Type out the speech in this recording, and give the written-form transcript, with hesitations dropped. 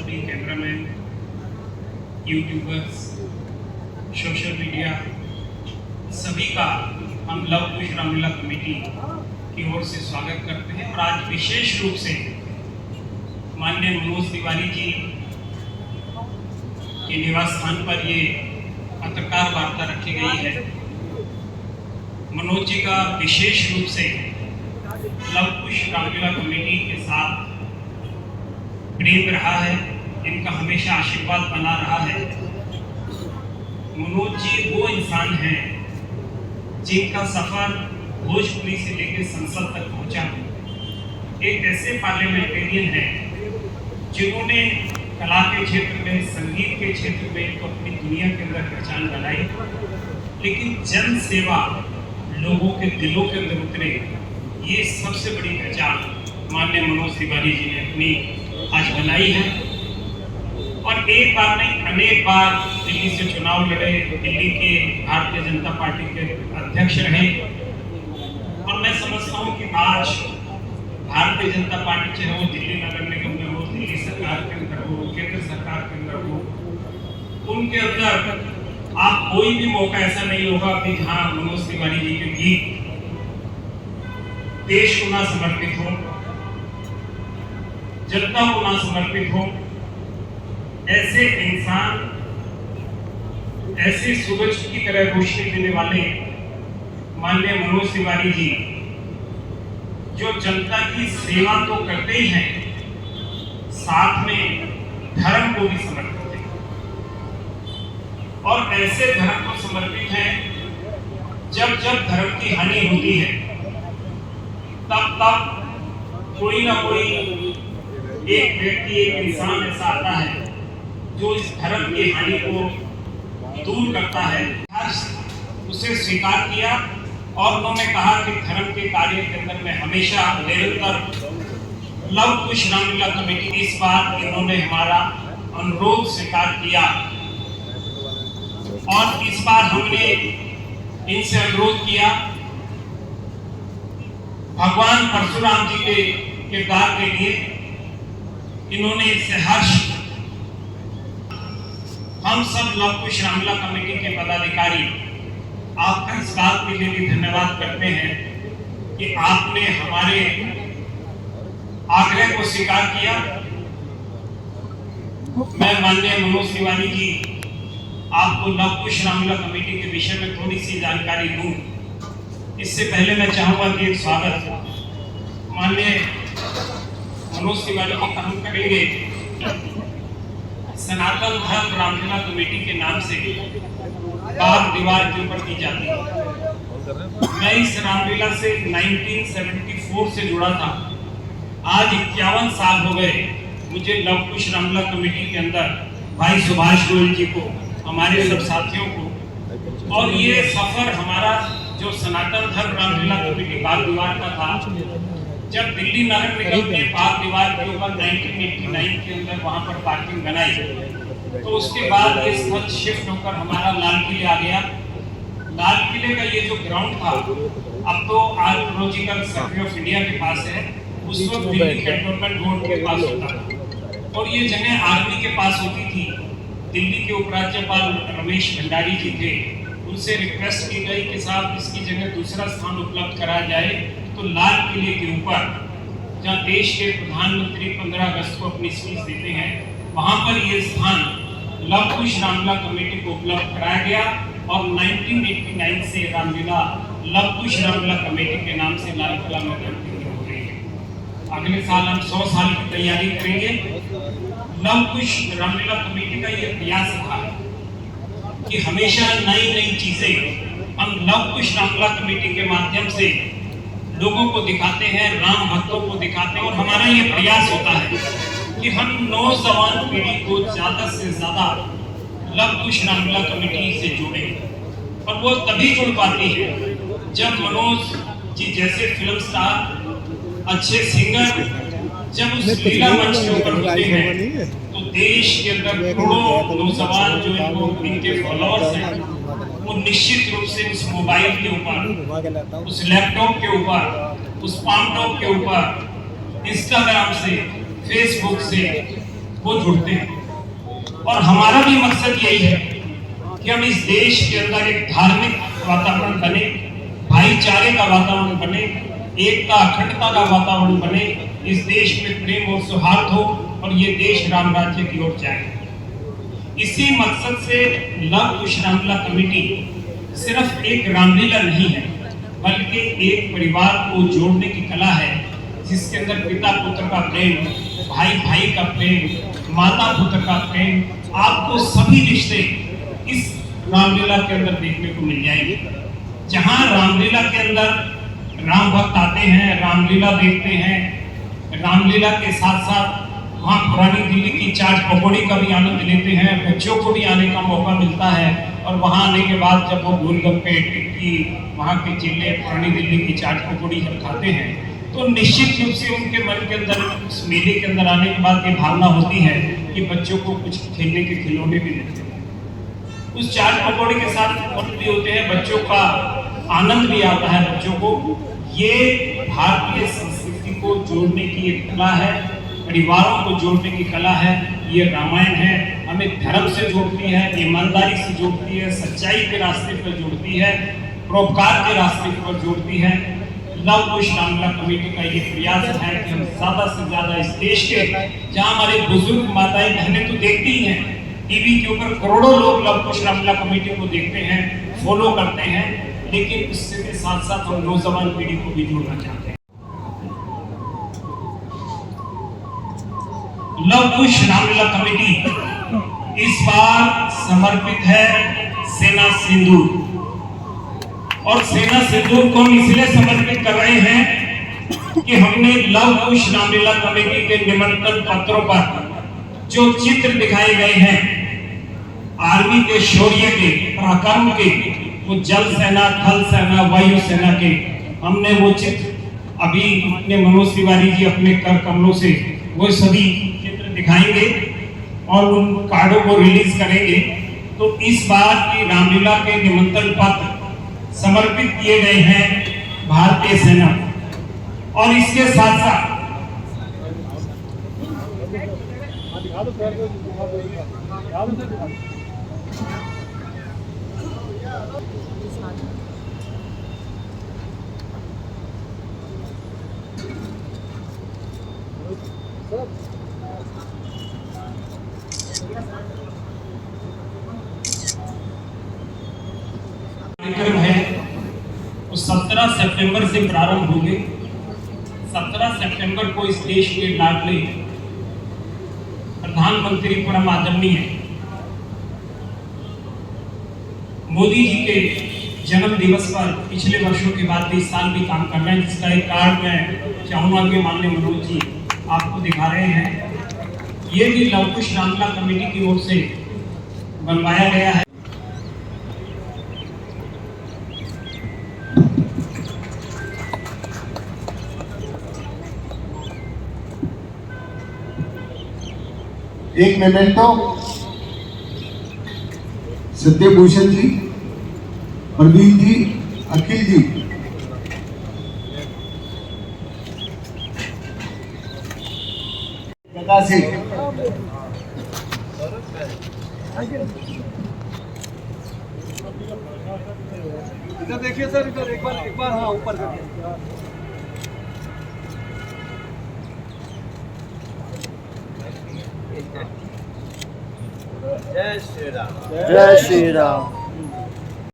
सभी cameraman, YouTubers, social media सभी का हम लव कुश रामलीला कमेटी की ओर से स्वागत करते हैं। और आज विशेष रूप से माननीय मनोज तिवारी जी के निवास स्थान पर ये पत्रकार वार्ता रखी गई है। मनोज जी का विशेष रूप से लव कुश रामलीला कमेटी के साथ प्रेम रहा है, इनका हमेशा आशीर्वाद बना रहा है। मनोज जी वो इंसान हैं जिनका सफर भोजपुरी से लेकर संसद तक पहुंचा। एक ऐसे पार्लियामेंटेरियन हैं जिन्होंने कला के क्षेत्र में, संगीत के क्षेत्र में तो अपनी दुनिया के अंदर पहचान बनाई, लेकिन जन सेवा लोगों के दिलों के अंदर उतरे, ये सबसे बड़ी पहचान माननीय मनोज तिवारी जी ने अपनी आज बनाई है। और एक बार नहीं, अनेक बार दिल्ली से चुनाव लड़े, दिल्ली के भारतीय जनता पार्टी के अध्यक्ष रहे। और मैं समझता हूँ कि आज भारतीय जनता पार्टी चाहे वो दिल्ली नगर निगम में हो, दिल्ली सरकार के अंदर हो, केंद्र सरकार के अंदर हो, उनके अंदर आप कोई भी मौका ऐसा नहीं होगा कि जहाँ मनोज तिवारी जी के गीत देश को ना समर्पित हो, जनता को ना समर्पित हो। ऐसे इंसान, ऐसे सूरज की तरह रोशनी देने वाले माननीय मनोज तिवारी जी, जो जनता की सेवा तो करते ही हैं, साथ में धर्म को भी समर्पित हैं। और ऐसे धर्म को समर्पित हैं जब जब धर्म की हानि होती है, तब तब कोई ना कोई एक व्यक्ति, एक इंसान ऐसा आता है जो इस धर्म की हानि को दूर करता है। उसे स्वीकार किया और उन्होंने कहा कि धर्म के कार्य के अंदर मैं हमेशा निरंतर लव कुश रामलीला कमेटी। इस बार इन्होंने हमारा अनुरोध स्वीकार किया और इस बार हमने इनसे अनुरोध किया, भगवान परशुराम जी के किरदार के लिए इन्होंने इससे हर्ष। हम सब लव कुश रामलीला कमेटी के पदाधिकारी आपका इस बात के लिए भी धन्यवाद करते हैं कि आपने हमारे आग्रह को स्वीकार किया। मैं माननीय मनोज तिवारी जी आपको लव कुश रामलीला कमेटी के विषय में थोड़ी सी जानकारी दूं। इससे पहले मैं चाहूंगा कि एक स्वागत माननीय मनोज तिवारी जी का हम करेंगे। सनातन धर्म रामलीला कमेटी के नाम से बाग दीवार के ऊपर की जाती है। मैं इस रामलीला से 1974 से जुड़ा था। आज 51 साल हो गए मुझे लव कुश रामलीला कमेटी के अंदर, भाई सुभाष गोयल जी को, हमारे सब साथियों को। और ये सफर हमारा जो सनातन धर्म रामलीला कमेटी बाग दीवार का था, जब दिल्ली नगर निगम ने बाग दीवार के ऊपर 1989 के अंदर वहां पर पार्किंग बनाई, तो उसके बाद ये स्थल शिफ्ट होकर हमारा लाल किले आ गया। लाल किले का ये जो ग्राउंड था, अब तो आर्कियोलॉजिकल सर्वे ऑफ इंडिया के पास है, उस वक्त दिल्ली कैंटोनमेंट बोर्ड के पास होता था। और ये जगह आर्मी के पास होती थी। दिल्ली के उपराज्यपाल रमेश भंडारी जी थे, उनसे रिक्वेस्ट की गई कि साहब इसकी जगह दूसरा स्थान उपलब्ध कराया जाए। तो लाल किले के ऊपर, जहाँ देश के प्रधानमंत्री 15 अगस्त को अपनी स्पीच देते हैं, वहां पर ये स्थान लव कुश रामलीला कमेटी को उपलब्ध कराया गया। और 1989 से रामलीला लव कुश रामलीला कमेटी के नाम से लाल किला में कंटिन्यू हो रही है। अगले साल हम 100 साल की तैयारी करेंगे। लव कुश रामलीला कमेटी का ये प्रयास रहा कि हमेशा नई नई चीजें हम लव कुश रामलीला कमेटी के माध्यम से लोगों को दिखाते हैं, राम भक्तों को दिखाते हैं। और हमारा ये प्रयास होता है कि हम नौजवान पीढ़ी को ज्यादा से ज्यादा लव कुश रामलीला कमेटी से जोड़ें। और वो तभी जुड़ पाती है जब मनोज जी जैसे फिल्म स्टार, अच्छे सिंगर जब उस लीला मंच के ऊपर होते हैं, तो देश के अंदर करोड़ों नौजवान जो इनके फॉलोअर्स हैं, वो निश्चित रूप से उस मोबाइल के ऊपर, उस लैपटॉप के ऊपर, उस पामटॉप के ऊपर, इंस्टाग्राम से, फेसबुक से वो जुड़ते हैं। और हमारा भी मकसद यही है कि हम इस देश के अंदर एक धार्मिक वातावरण बने, भाईचारे का वातावरण बने, एकता अखंडता का वातावरण बने, इस देश में प्रेम और सौहार्द हो और ये देश राम राज्य की ओर जाए। इसी मकसद से लव कुश रामलीला कमेटी सिर्फ एक रामलीला नहीं है, बल्कि एक परिवार को जोड़ने की कला है, जिसके अंदर पिता पुत्र का प्रेम, भाई भाई का प्रेम, माता पुत्र का प्रेम, आपको सभी रिश्ते इस रामलीला के अंदर देखने को मिल जाएंगे। जहां रामलीला के अंदर राम भक्त आते हैं, रामलीला देखते हैं, रामलीला के साथ साथ वहाँ पुरानी दिल्ली की चाट पकौड़ी का भी आनंद लेते हैं, बच्चों को भी आने का मौका मिलता है। और वहाँ आने के बाद जब वो गोलगप्पे, टिक्की, वहाँ के चिल्ले, पुरानी दिल्ली की चाट पकौड़ी जब खाते हैं, तो निश्चित रूप से उनके मन के अंदर, उस मेले के अंदर आने के बाद ये भावना होती है कि बच्चों को कुछ खेलने के खिलौने भी देते हैं। उस चाट पकौड़ी के साथ फल भी होते हैं, बच्चों का आनंद भी आता है बच्चों को। ये भारतीय संस्कृति को जोड़ने की एक कला है, परिवारों को जोड़ने की कला है। ये रामायण है, हमें धर्म से जोड़ती है, ईमानदारी से जोड़ती है, सच्चाई के रास्ते पर जोड़ती है, परोपकार के रास्ते पर जोड़ती है। लव कुश रामलीला कमेटी का ये प्रयास है कि हम ज्यादा से ज्यादा इस देश के, जहाँ हमारे बुजुर्ग माताएं बहनें तो देखती ही हैं, टीवी के ऊपर करोड़ों लोग लव कुश रामलीला कमेटी को देखते हैं, फॉलो करते हैं, लेकिन इसके साथ साथ हम नौजवान पीढ़ी को भी जोड़ना चाहते हैं। लव कुश रामलीला कमेटी इस बार समर्पित है सेना सिंदूर। और सेना सिंदूर को हम इसलिए समर्पित कर रहे हैं कि हमने लव कुश रामलीला कमेटी के निमंत्रण पत्रों पर जो चित्र दिखाए गए हैं आर्मी के शौर्य के, पराक्रम के, वो जल सेना, थल सेना, वायु सेना के, हमने वो चित्र अभी अपने मनोज तिवारी जी अपने कर कमलों से वो सभी चित्र दिखाएंगे और उन कार्डों को रिलीज करेंगे। तो इस बार की रामलीला के निमंत्रण पत्र समर्पित किए गए हैं भारतीय सेना। और इसके साथ साथ कार्यक्रम है वो 17 सितंबर से प्रारंभ होंगे। 17 सितंबर को इस देश के लाडले प्रधानमंत्री परम आदरणीय मोदी जी के जन्म दिवस पर पिछले वर्षों के बाद इस साल भी काम कर रहे हैं, जिसका एक कार्ड मैं चाहूंगा कि माननीय मनोज जी आपको दिखा रहे हैं। ये भी लव कुश रामलीला कमेटी की ओर से बनवाया गया है। एक मेमेंटो सत्यभूषण जी, प्रवीण जी, अखिल जी, गदा सिंह, इधर देखिए सर, इधर एक बार हाँ ऊपर करके। जय श्री राम। जय श्री राम।